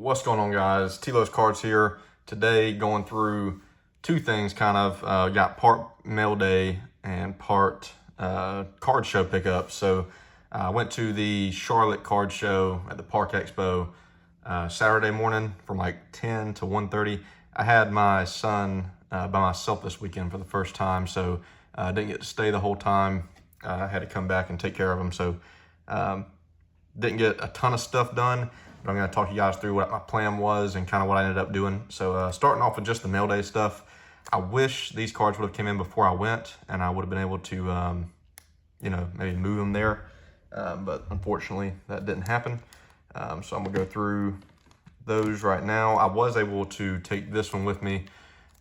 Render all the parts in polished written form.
What's going on, guys? Tilo's Cards here. Today going through two things kind of. Got part mail day and part card show pickup. So I went to the Charlotte card show at the Park Expo Saturday morning from like 10 to 1:30. I had my son by myself this weekend for the first time, so I didn't get to stay the whole time. I had to come back and take care of him, so didn't get a ton of stuff done. But I'm going to talk to you guys through what my plan was and kind of what I ended up doing. So starting off with just the mail day stuff, I wish these cards would have come in before I went, and I would have been able to, maybe move them there. But unfortunately, that didn't happen. So I'm going to go through those right now. I was able to take this one with me.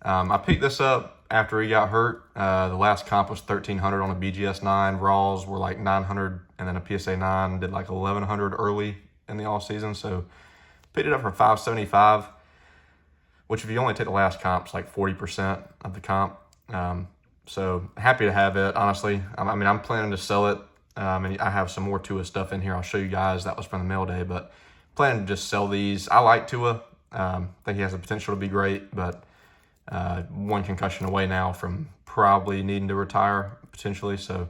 I picked this up after he got hurt. The last comp was 1,300 on a BGS 9. Raws were like 900, and then a PSA 9 did like 1,100 early in the off season. So picked it up for $575, which if you only take the last comp, it's like 40% of the comp. So happy to have it, honestly. I'm planning to sell it. And I have some more Tua stuff in here. I'll show you guys. That was from the mail day, but planning to just sell these. I like Tua. Think he has the potential to be great, but one concussion away now from probably needing to retire potentially. So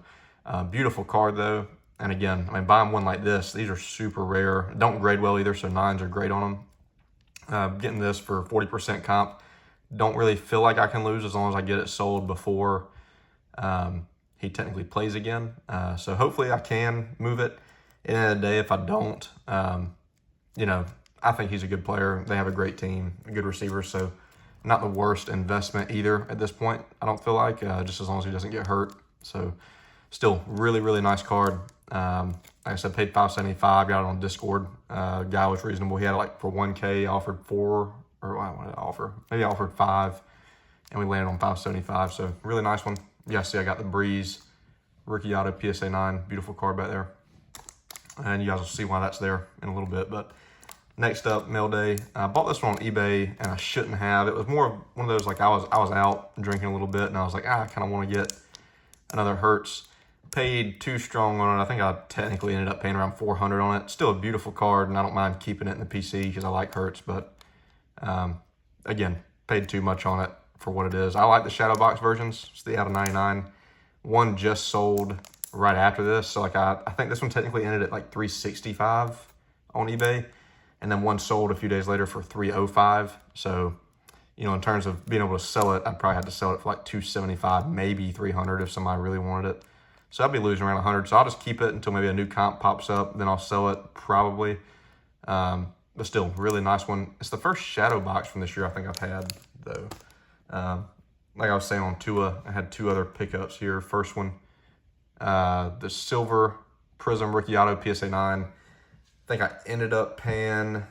beautiful card though. And again, buying one like this, these are super rare. Don't grade well either, so 9s are great on them. Getting this for 40% comp, don't really feel like I can lose as long as I get it sold before he technically plays again. So hopefully I can move it. At the end of the day, if I don't, I think he's a good player. They have a great team, good receivers, so not the worst investment either at this point, I don't feel like, just as long as he doesn't get hurt. So still really, really nice card. Like I said, paid $575, got it on Discord. Guy was reasonable. He had it like for $1K, offered 4, or what did I offer? Maybe I offered 5, and we landed on $575. So really nice one. You guys see I got the Brees rookie auto PSA 9, beautiful card back there. And you guys will see why that's there in a little bit. But next up, mail day. I bought this one on eBay, and I shouldn't have. It was more of one of those, like I was out drinking a little bit, and I was like, I kind of want to get another Hertz. Paid too strong on it. I think I technically ended up paying around $400 on it. Still a beautiful card, and I don't mind keeping it in the PC because I like Hertz, but again, paid too much on it for what it is. I like the shadow box versions. It's the out of 99. One just sold right after this, so like I think this one technically ended at like $365 on eBay, and then one sold a few days later for $305. So, in terms of being able to sell it, I'd probably have to sell it for like $275, maybe $300 if somebody really wanted it. So I'd be losing around $100. So I'll just keep it until maybe a new comp pops up. Then I'll sell it probably. But still, really nice one. It's the first shadow box from this year I think I've had, though. Like I was saying on Tua, I had 2 other pickups here. First one, the silver Prism rookie auto PSA 9. I think I ended up paying,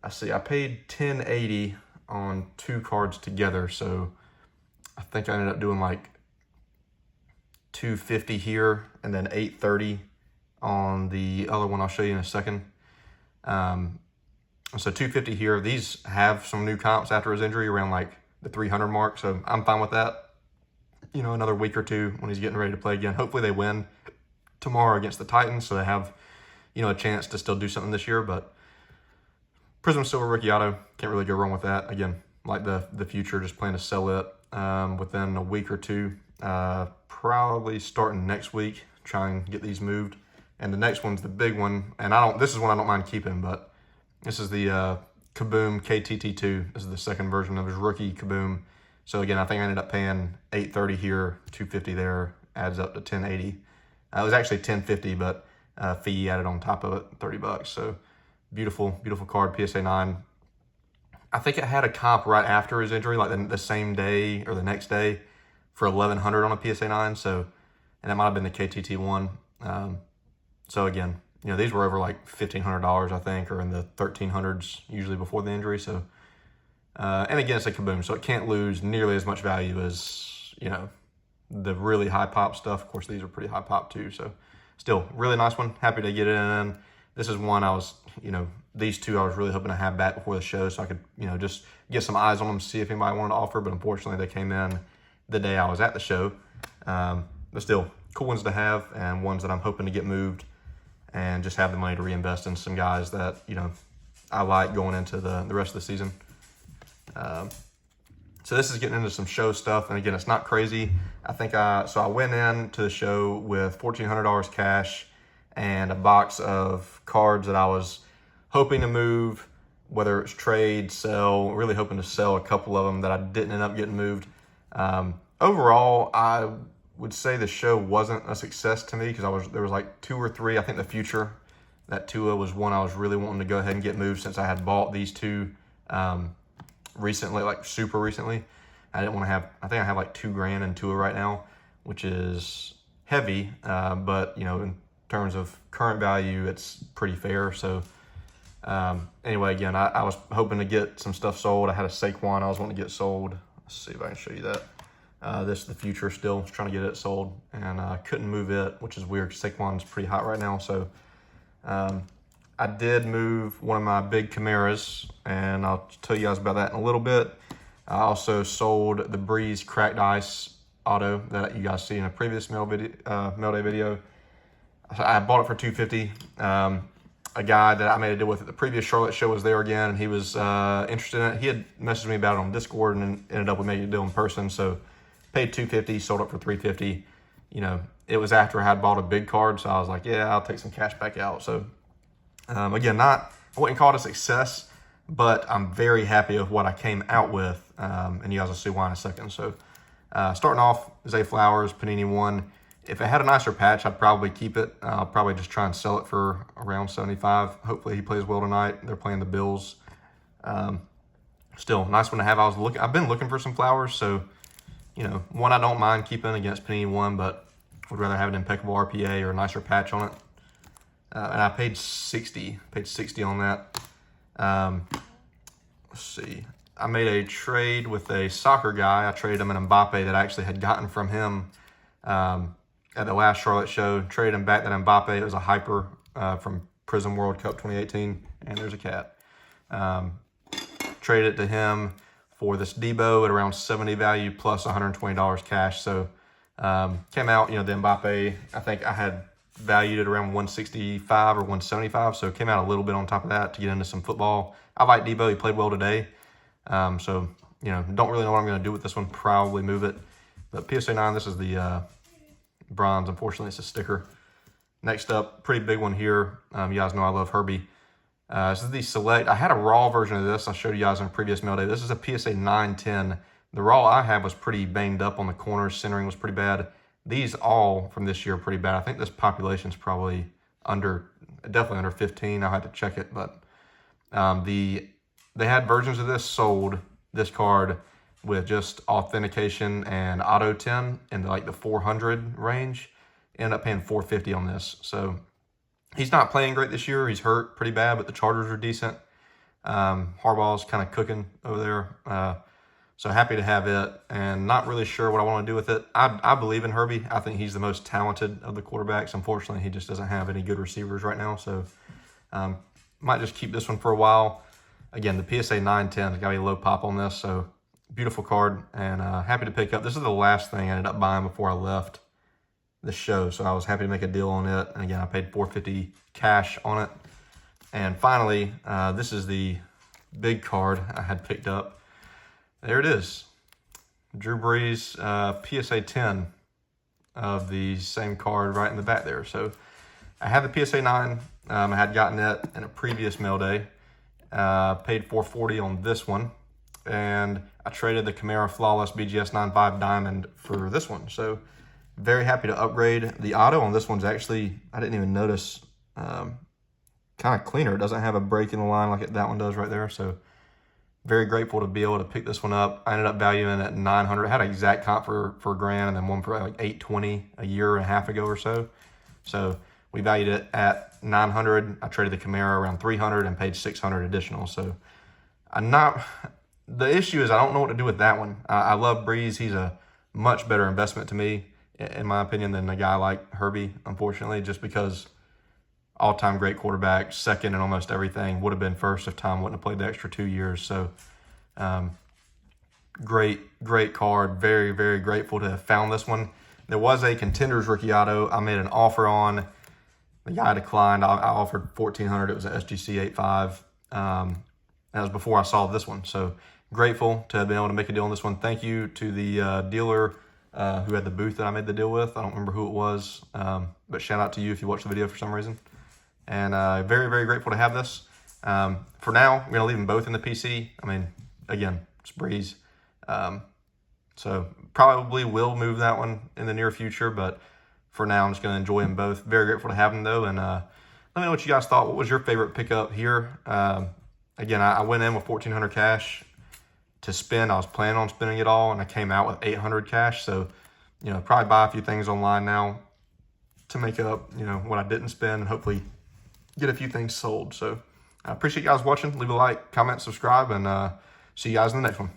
I paid $10.80 on 2 cards together. So I think I ended up doing like $250 here and then $830 on the other one I'll show you in a second. So $250 here. These have some new comps after his injury around like the 300 mark, so I'm fine with that. Another week or 2 when he's getting ready to play again. Hopefully they win tomorrow against the Titans, so they have a chance to still do something this year. But Prism Silver rookie auto, can't really go wrong with that. Again, like the future, just plan to sell it within a week or 2. Probably starting next week, try and get these moved. And the next one's the big one, and this is one I don't mind keeping, but this is the Kaboom KTT2. This is the second version of his rookie Kaboom. So again, I think I ended up paying $830 here, $250 there, adds up to $1080. It was actually $1050, but fee added on top of it, $30. So beautiful, beautiful card, PSA 9. I think it had a comp right after his injury, like the same day or the next day, for $1,100 on a PSA 9, so, and that might have been the KTT one. So again, these were over like $1,500, I think, or in the 1,300s usually before the injury. So, and again, it's a Kaboom, so it can't lose nearly as much value as the really high pop stuff. Of course, these are pretty high pop too. So, still really nice one. Happy to get it in. This is one I was, these 2 I was really hoping to have back before the show, so I could, just get some eyes on them, see if anybody wanted to offer. But unfortunately, they came in the day I was at the show. But still, cool ones to have, and ones that I'm hoping to get moved and just have the money to reinvest in some guys that, I like going into the rest of the season. So this is getting into some show stuff, and again, it's not crazy. I went in to the show with $1,400 cash and a box of cards that I was hoping to move, whether it's trade, sell, really hoping to sell a couple of them that I didn't end up getting moved. Overall, I would say the show wasn't a success to me because there was like 2 or 3. I think the future, that Tua was one I was really wanting to go ahead and get moved since I had bought these 2 recently, like super recently. I didn't want to have, I think I have like $2,000 in Tua right now, which is heavy, but in terms of current value, it's pretty fair. So anyway, again, I was hoping to get some stuff sold. I had a Saquon I was wanting to get sold. Let's see if I can show you that. This is the future still, trying to get it sold, and I couldn't move it, which is weird. Saquon's pretty hot right now, so I did move one of my big Camaras, and I'll tell you guys about that in a little bit. I also sold the Brees cracked ice auto that you guys see in a previous mail day video. I bought it for $250. A guy that I made a deal with at the previous Charlotte show was there again, and he was interested in it. He had messaged me about it on Discord and ended up with making a deal in person. So paid $250, sold it for $350. It was after I had bought a big card, so I was like, yeah, I'll take some cash back out. So again, I wouldn't call it a success, but I'm very happy with what I came out with, and you guys will see why in a second. So starting off, Zay Flowers, Panini 1. If it had a nicer patch, I'd probably keep it. I'll probably just try and sell it for around $75. Hopefully he plays well tonight. They're playing the Bills. Still, nice one to have. I've been looking for some Flowers, so one I don't mind keeping against Panini 1, but would rather have an impeccable RPA or a nicer patch on it. And I paid $60 on that. Let's see. I made a trade with a soccer guy. I traded him an Mbappe that I actually had gotten from him at the last Charlotte show. Traded him back that Mbappe. It was a hyper from Prism World Cup 2018. And there's a cat. Traded it to him for this Debo at around 70 value plus $120 cash. So came out, the Mbappe, I think I had valued at around 165 or 175. So came out a little bit on top of that to get into some football. I like Debo. He played well today. So, don't really know what I'm going to do with this one. Probably move it. But PSA 9, this is the bronze. Unfortunately, it's a sticker. Next up, pretty big one here. You guys know I love Herbie. This is the Select. I had a raw version of this. I showed you guys in a previous mail day. This is a PSA 910. The raw I had was pretty banged up on the corners. Centering was pretty bad. These all from this year are pretty bad. I think this population's probably definitely under 15. I'll have to check it. But they had versions of this sold, this card, with just authentication and auto 10 in the 400 range. Ended up paying $450 on this. So he's not playing great this year. He's hurt pretty bad, but the Chargers are decent. Harbaugh's kind of cooking over there. So happy to have it, and not really sure what I want to do with it. I believe in Herbie. I think he's the most talented of the quarterbacks. Unfortunately, he just doesn't have any good receivers right now. So might just keep this one for a while. Again, the PSA 910 has got to be a low pop on this. So beautiful card, and happy to pick up. This is the last thing I ended up buying before I left the show. So I was happy to make a deal on it. And again, I paid $450 cash on it. And finally, this is the big card I had picked up. There it is. Drew Brees, PSA 10 of the same card right in the back there. So I had the PSA 9. I had gotten it in a previous mail day. Paid $440 on this one. And I traded the Camaro Flawless BGS 95 Diamond for this one. So very happy to upgrade. The auto on this one's actually, I didn't even notice, kind of cleaner. It doesn't have a break in the line like that one does right there. So very grateful to be able to pick this one up. I ended up valuing it at $900. I had an exact comp for $1,000 and then one for like $820 a year and a half ago or so. So we valued it at $900. I traded the Camaro around $300 and paid $600 additional. So the issue is I don't know what to do with that one. I love Brees. He's a much better investment to me, in my opinion, than a guy like Herbie, unfortunately, just because all-time great quarterback, second in almost everything, would have been first if Tom wouldn't have played the extra 2 years. So great card. Very, very grateful to have found this one. There was a Contenders rookie auto I made an offer on. The guy declined. I offered $1,400. It was an SGC 85. That was before I saw this one. So grateful to have been able to make a deal on this one. Thank you to the dealer who had the booth that I made the deal with. I don't remember who it was, but shout out to you if you watched the video for some reason. And very, very grateful to have this. For now, we're going to leave them both in the PC. I mean, again, it's Brees. So probably will move that one in the near future, but for now, I'm just going to enjoy them both. Very grateful to have them, though. And let me know what you guys thought. What was your favorite pickup here? Again, I went in with $1,400 cash to spend. I was planning on spending it all, and I came out with $800 cash. So, you know, probably buy a few things online now to make up, you know, what I didn't spend, and hopefully get a few things sold. So I appreciate you guys watching. Leave a like, comment, subscribe, and see you guys in the next one.